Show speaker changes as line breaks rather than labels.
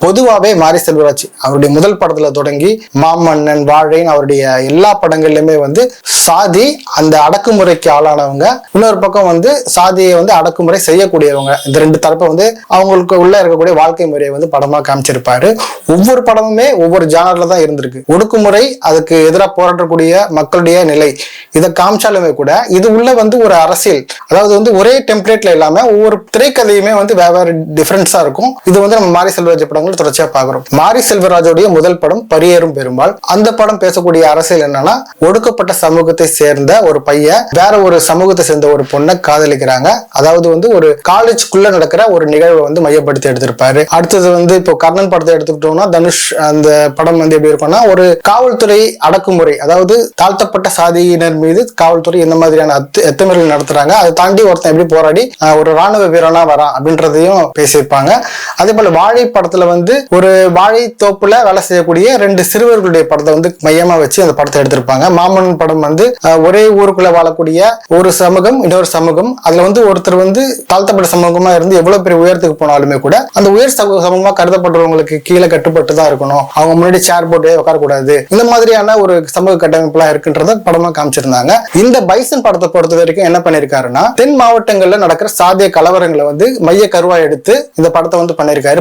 பொதுவாகவே மாரி செல்வராஜ் அவருடைய முதல் படத்துல தொடங்கி மாமன்னன், வாழைன், அவருடைய எல்லா படங்கள்லயுமே சாதி அந்த அடக்குமுறைக்கு ஆளானவங்க, இன்னொரு பக்கம் சாதியை அடக்குமுறை செய்யக்கூடியவங்க, இந்த ரெண்டு தரப்பை அவங்களுக்கு உள்ள இருக்கக்கூடிய வாழ்க்கை முறையை படமா காமிச்சிருப்பாரு. ஒவ்வொரு படமுமே ஒவ்வொரு ஜானர்ல தான் இருந்திருக்கு. ஒடுக்குமுறை, அதுக்கு எதிராக போராடக்கூடிய மக்களுடைய நிலை, இதை காமிச்சாலுமே கூட இது உள்ள ஒரு அரசியல், அதாவது ஒரே டெம்ப்ளேட்ல இல்லாம ஒவ்வொரு திரைக்கதையுமே வேற டிஃபரன்ஸா இருக்கும். இது நம்ம மாரி செல்வராஜ் படங்கள் தொடர்ச்சியா பாக்குறோம். மாரி செல்வராஜோடைய முதல் படம் பரியேறும் பெருமாள். அந்த படம் பேசக்கூடிய அரசியல் என்னன்னா, ஒடுக்கப்பட்ட சமூகத்தை சேர்ந்த ஒரு பையன் வேற ஒரு சமூகத்தை சேர்ந்த ஒரு பொண்ணை காதலிக்கிறாங்க. அதாவது ஒரு காலேஜுக்குள்ள நடக்கிற ஒரு நிகழ்வை மையப்படுத்தி எடுத்திருப்பாரு. அடுத்தது இப்போ கர்ணன் படத்தை எடுத்துக்கிட்டோம்னா, தனுஷ் அந்த படம் எப்படி இருக்கும்னா, ஒரு காவல்துறை அடக்குமுறை, அதாவது தாழ்த்தப்பட்ட சாதியினர் மீது காவல்துறை இந்த மாதிரியான அத்துமீறல் நடத்துறாங்க, அதை தாண்டி ஒருத்தன் எப்படி போராடி ஒரு ராணுவ வீரனா வரான் அப்படின்றதையும் பேசியிருப்பாங்க. அதே போல வாழை படத்துல ஒரு வாழை தோப்புல வேலை செய்யக்கூடிய ரெண்டு சிறுவர்களுடைய படத்தை மையமா வச்சு அந்த படத்தை எடுத்திருப்பாங்க. மாமன்னன் படம் ஒரே ஊருக்குள்ள வாழக்கூடிய ஒரு சமூகம், இன்னொரு சமூகம், அதுல ஒருத்தர் தாழ்த்தப்பட்ட சமூகமா இருந்து எவ்வளவு பெரிய உயரத்துக்கு போனாலுமே கூட அந்த உயர் சமூகமா கருதப்படுறவங்களுக்கு கீழே கட்டுப்பட்டு தான் இருக்கணும், அவங்க முன்னாடி சேர் போட்டு உட்காரக்கூடாது, இந்த மாதிரியான ஒரு சமூக கட்டமைப்பு எல்லாம் இருக்குன்றத படமா காமிச்சிருந்தாங்க. இந்த பைசன் படத்தை பொறுத்த வரைக்கும் என்ன பண்ணிருக்காருன்னா, தென் மாவட்டங்கள்ல நடக்கிற சாதிய கலவரங்களை மைய கருவா எடுத்து இந்த படத்தை பண்ணிருக்காரு.